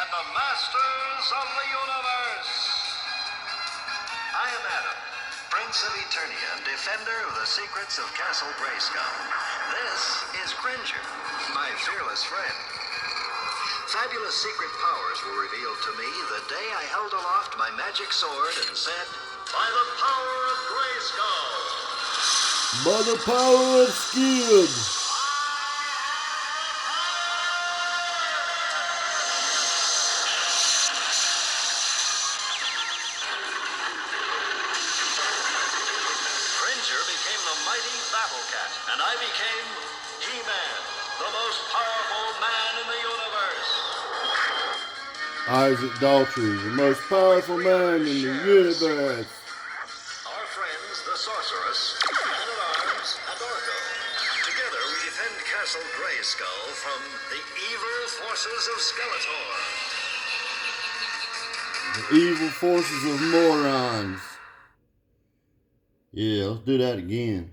and the masters of the universe. I am Adam, Prince of Eternia and defender of the secrets of Castle Grayskull. This is Cringer, my fearless friend. Fabulous secret powers were revealed to me the day I held aloft my magic sword and said, "By the power of Grayskull." By the power of Scib. Cringer became the mighty Battle Cat, and I became He-Man, the most powerful man in the universe. Isaac Daltrey, the most powerful man in the universe. Our friends, the Sorceress, Man-at-Arms, and Orko. Together we defend Castle Grayskull from the evil forces of Skeletor. The evil forces of morons. Yeah, let's do that again.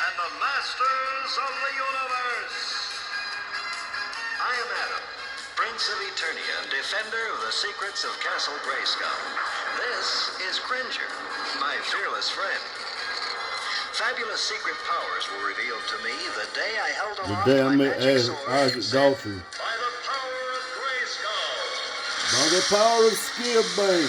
And the masters of the universe. I am Adam, Prince of Eternia and defender of the secrets of Castle Grayskull. This is Cringer, my fearless friend. Fabulous secret powers were revealed to me the day I held aloft The day I my met magic sword Isaac and said, Daltrey. "By the power of Grayskull." By the power of Scib Bank.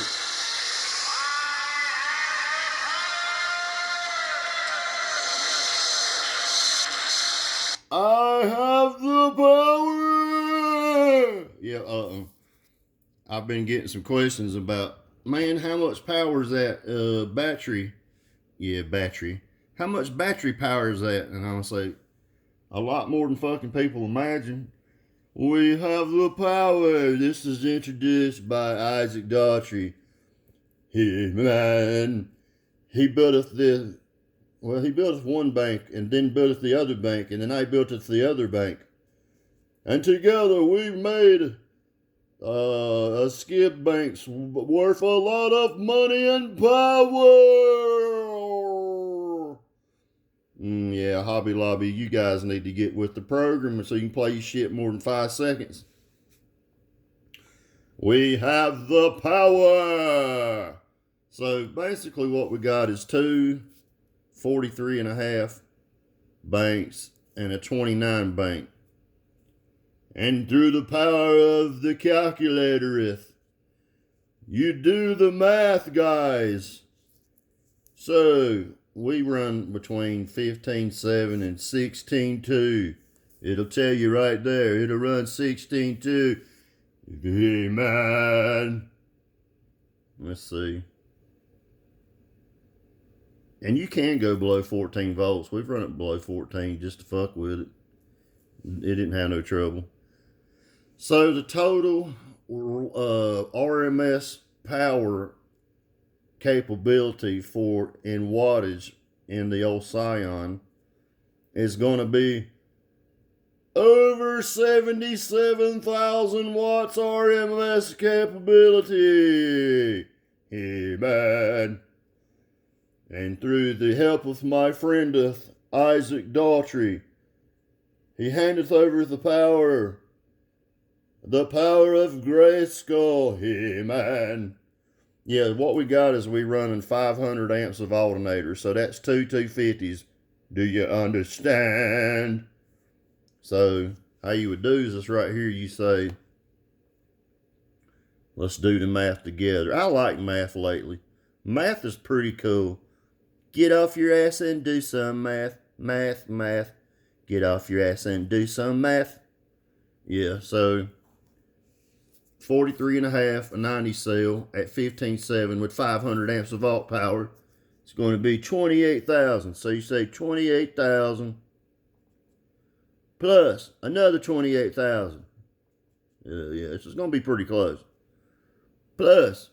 I have the power. Yeah, I've been getting some questions about, man, how much power is that battery? Yeah, battery. How much battery power is that? And I'm say, a lot more than fucking people imagine. We have the power. This is introduced by Isaac Daltrey. He-Man. He built us this. Well, he built us one bank and then built us the other bank, and then I built us the other bank. And together we've made a Scib bank's worth a lot of money and power. Yeah, Hobby Lobby, you guys need to get with the program so you can play your shit more than 5 seconds. We have the power. So basically what we got is 2 43.5 banks and a 29 bank. And through the power of the calculatoreth, you do the math, guys. So we run between 15.7 and 16.2. It'll tell you right there. It'll run 16.2. Hey, man. Let's see. And you can go below 14 volts. We've run it below 14 just to fuck with it. It didn't have no trouble. So the total RMS power capability for in wattage in the old Scion is going to be over 77,000 watts RMS capability. Hey, man. And through the help of my friendeth Isaac Daltrey, he handeth over the power of Grayskull. Hey, man. Yeah, what we got is we running 500 amps of alternator, so that's 2 250s. Do you understand? So how you would do is this right here. You say, let's do the math together. I like math lately. Math is pretty cool. Get off your ass and do some math. Math. Get off your ass and do some math. Yeah, so 43.5, a 90 cell at 15.7 with 500 amps of volt power. It's going to be 28,000. So you say 28,000 plus another 28,000. Yeah, it's going to be pretty close. Plus,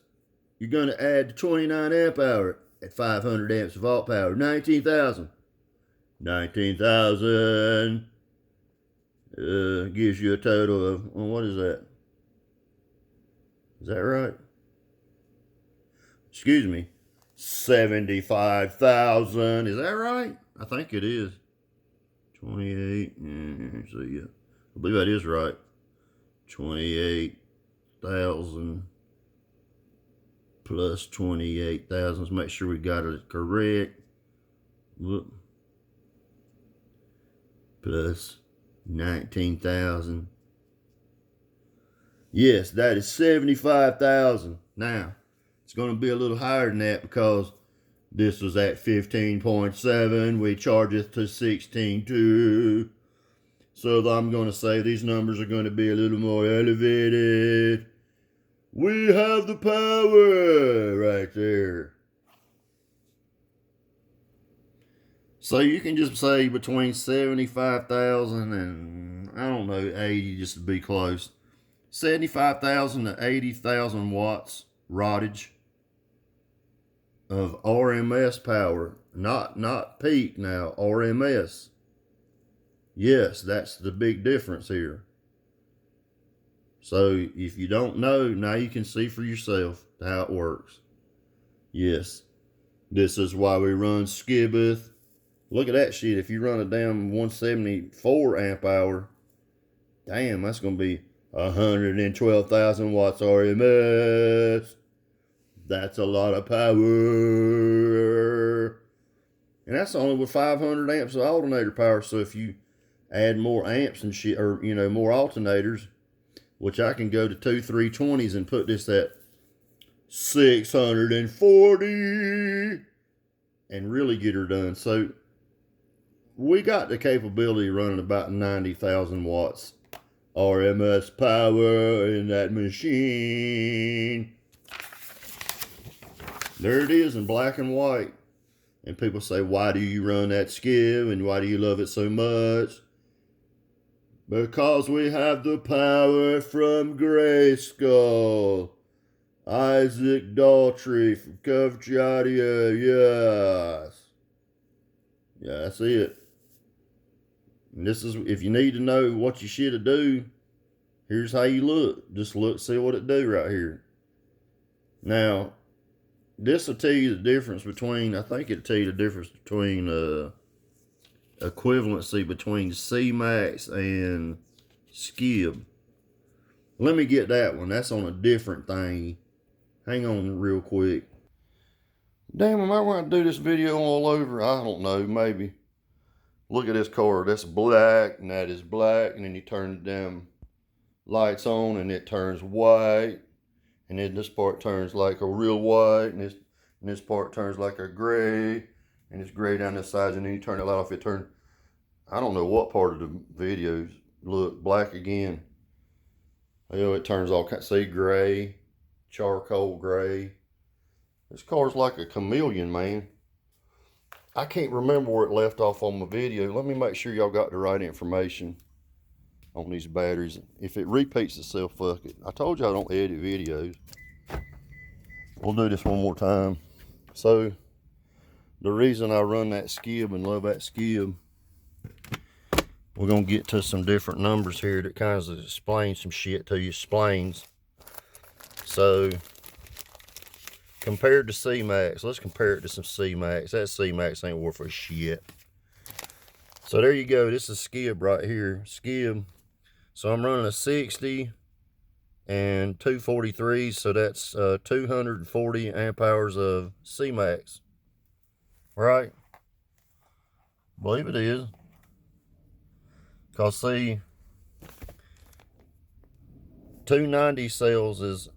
you're going to add the 29 amp hour at 500 amps of volt power. 19,000. 19,000 gives you a total of, well, what is that? Is that right? Excuse me. 75,000. Is that right? I think it is. 28, so yeah. I believe that is right. 28,000 plus 28,000. Let's make sure we got it correct. Whoop. Plus 19,000. Yes, that is 75,000. Now, it's going to be a little higher than that because this was at 15.7. We charge it to 16.2. So I'm going to say these numbers are going to be a little more elevated. We have the power right there. So you can just say between 75,000 and, I don't know, 80 just to be close. 75,000 to 80,000 watts wattage of RMS power. Not peak now, RMS. Yes, that's the big difference here. So if you don't know, now you can see for yourself how it works. Yes, this is why we run Scib. Look at that shit. If you run a damn 174 amp hour, damn, that's going to be 112,000 watts RMS. That's a lot of power. And that's only with 500 amps of alternator power. So if you add more amps and shit, or, you know, more alternators, which I can go to 2 320s and put this at 640 and really get her done. So we got the capability of running about 90,000 watts RMS power in that machine. There it is in black and white. And people say, why do you run that Scib and why do you love it so much? Because we have the power from Grayskull. Isaac Daughtry from Coventry Audio, yes. Yeah, that's it. And this is, if you need to know what you should do, here's how you look. Just look, see what it do right here. Now, this will tell you the difference between, I think it'll tell you the difference between equivalency between C-Max and Scib. Let me get that one. That's on a different thing. Hang on real quick. Damn, am I going to do this video all over? I don't know, maybe. Look at this car. That's black, and that is black. And then you turn the damn lights on, and it turns white. And then this part turns like a real white, and this part turns like a gray. And it's gray down the sides, and then you turn the light off. It turns, I don't know what part of the videos. Look, black again. Oh, it turns all kinds. See, gray, charcoal gray. This car's like a chameleon, man. I can't remember where it left off on my video. Let me make sure y'all got the right information on these batteries. If it repeats itself, fuck it. I told you I don't edit videos. We'll do this one more time. So, the reason I run that Scib and love that Scib, we're going to get to some different numbers here that kind of explain some shit to you. Explains. So, compared to C-Max, let's compare it to some C-Max. That C-Max ain't worth a shit. So there you go. This is Scib right here. Scib. So I'm running a 60 and 243. So that's 240 amp hours of C-Max. Right? Believe it is. Because see, 290 cells is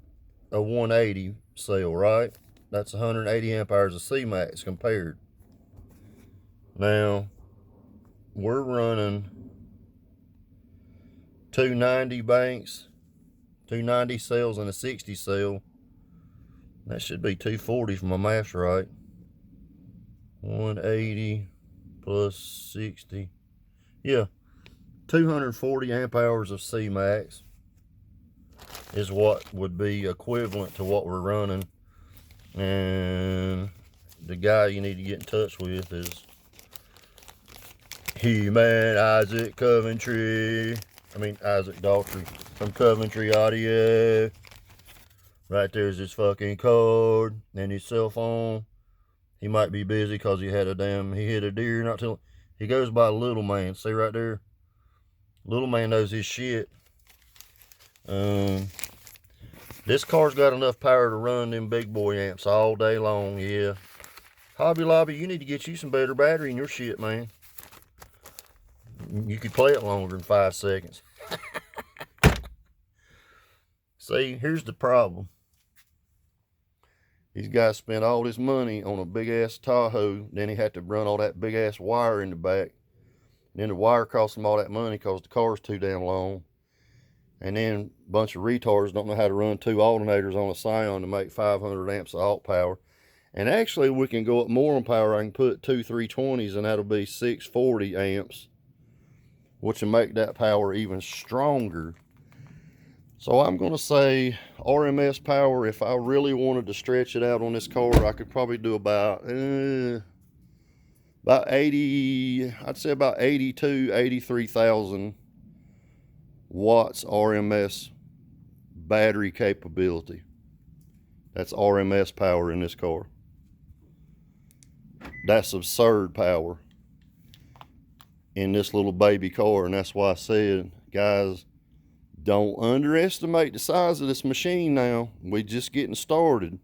a 180 cell, right? That's 180 amp hours of C-Max compared. Now, we're running 290 banks, 290 cells and a 60 cell. That should be 240 if my math's right. 180 plus 60. Yeah, 240 amp hours of C-Max is what would be equivalent to what we're running. And the guy you need to get in touch with is He-Man Isaac Daughtry from Coventry Audio. Right there's his fucking card and his cell phone. He might be busy because he hit a deer not too. He goes by Little Man. See right there? Little Man knows his shit. This car's got enough power to run them big boy amps all day long, yeah. Hobby Lobby, you need to get you some better battery in your shit, man. You could play it longer than 5 seconds. See, here's the problem. These guys spent all this money on a big-ass Tahoe, then he had to run all that big-ass wire in the back. And then the wire cost them all that money because the car's too damn long. And then a bunch of retards don't know how to run 2 alternators on a Scion to make 500 amps of alt power. And actually, we can go up more on power. I can put 2 320s, and that'll be 640 amps, which will make that power even stronger. So I'm going to say RMS power, if I really wanted to stretch it out on this car, I could probably do about 80, I'd say about 83,000 watts RMS battery capability. That's RMS power in this car. That's absurd power in this little baby car, and that's why I said, guys, don't underestimate the size of this machine now. We just getting started.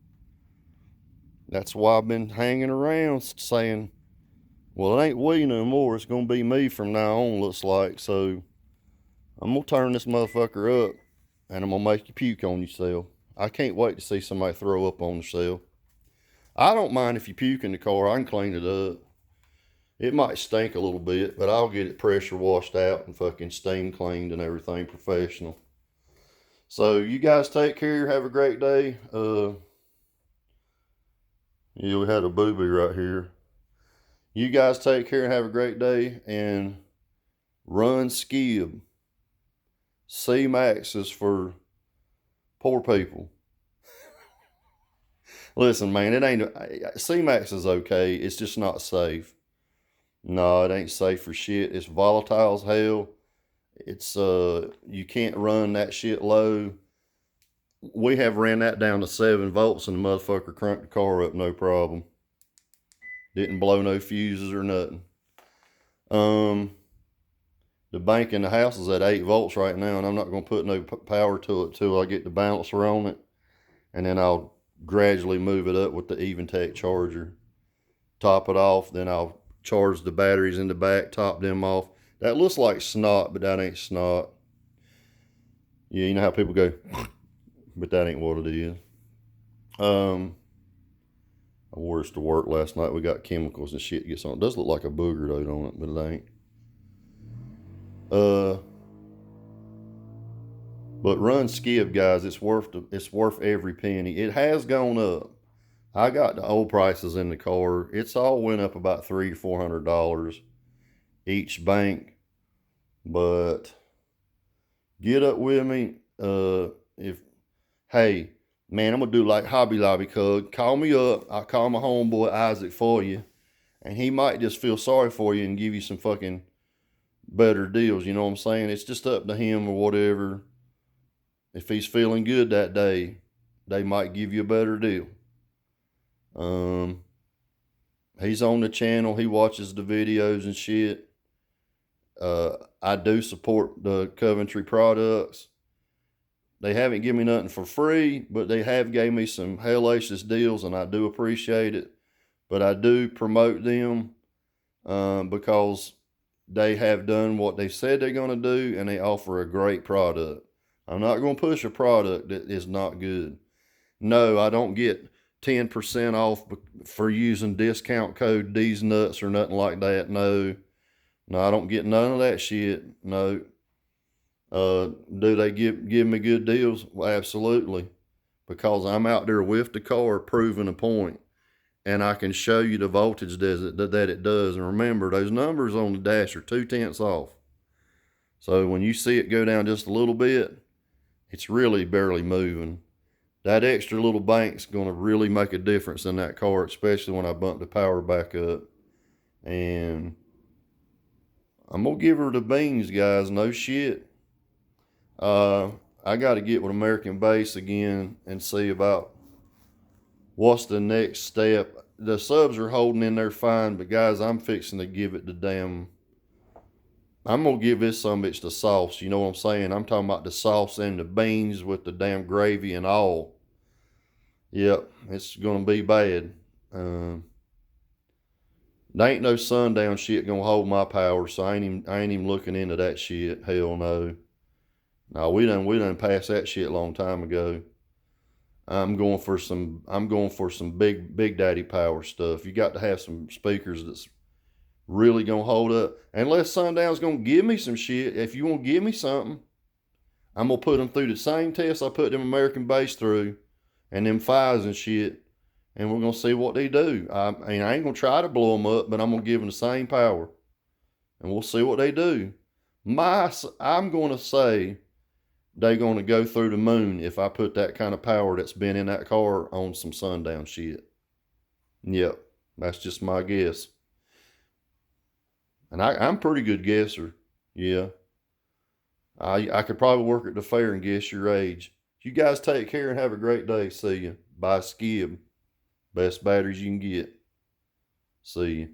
That's why I've been hanging around saying, well, it ain't we no more. It's going to be me from now on, looks like. So I'm going to turn this motherfucker up, and I'm going to make you puke on yourself. I can't wait to see somebody throw up on themselves. I don't mind if you puke in the car. I can clean it up. It might stink a little bit, but I'll get it pressure washed out and fucking steam cleaned and everything professional. So you guys take care. Have a great day. Yeah, we had a booby right here. You guys take care and have a great day. And run Scib. C Max is for poor people. Listen, man, it ain't. C Max is okay. It's just not safe. No, it ain't safe for shit. It's volatile as hell. It's you can't run that shit low. We have ran that down to 7 volts and the motherfucker cranked the car up no problem. Didn't blow no fuses or nothing. The bank in the house is at 8 volts right now, and I'm not going to put no power to it till I get the balancer on it, and then I'll gradually move it up with the EvenTech charger. Top it off, then I'll charge the batteries in the back, top them off. That looks like snot, but that ain't snot. Yeah, you know how people go, but that ain't what it is. I wore this to work last night. We got chemicals and shit gets on. It does look like a booger though, don't it? But it ain't. But run Scib, guys. It's worth every penny. It has gone up. I got the old prices in the car. It's all went up about $300 to $400 each bank. But get up with me. Hey, man, I'm gonna do like Hobby Lobby, cuz call me up. I'll call my homeboy Isaac for you, and he might just feel sorry for you and give you some fucking better deals. You know what I'm saying? It's just up to him or whatever. If he's feeling good that day, they might give you a better deal. He's on the channel. He watches the videos and shit. I do support the Coventry products. They haven't given me nothing for free, but they have gave me some hellacious deals, and I do appreciate it. But I do promote them because they have done what they said they're going to do, and they offer a great product. I'm not going to push a product that is not good. No, I don't get 10% off for using discount code D's Nuts or nothing like that. No, I don't get none of that shit. No. Do they give me good deals? Well, absolutely. Because I'm out there with the car proving a point. And I can show you the voltage that it does. And remember, those numbers on the dash are 0.2 off. So when you see it go down just a little bit, it's really barely moving. That extra little bank's going to really make a difference in that car, especially when I bump the power back up. And I'm going to give her the beans, guys. No shit. I got to get with American Base again and see about what's the next step the subs are holding in there fine, but guys, I'm fixing to give it the damn. I'm gonna give this some bitch the sauce. You know what I'm saying? I'm talking about the sauce and the beans with the damn gravy and all. Yep, it's gonna be bad. There ain't no sundown shit gonna hold my power, so I ain't even looking into that shit. Hell no. No, we done passed that shit a long time ago. I'm going for some big daddy power stuff. You got to have some speakers that's really gonna hold up. Unless Sundown's gonna give me some shit. If you wanna give me something, I'm gonna put them through the same test I put them American bass through and them fives and shit, and we're gonna see what they do. I ain't gonna try to blow them up, but I'm gonna give them the same power, and we'll see what they do. I'm gonna say they're gonna go through the moon if I put that kind of power that's been in that car on some Sundown shit. Yep, that's just my guess. And I'm a pretty good guesser. Yeah. I could probably work at the fair and guess your age. You guys take care and have a great day. See you. Bye, Scib. Best batteries you can get. See you.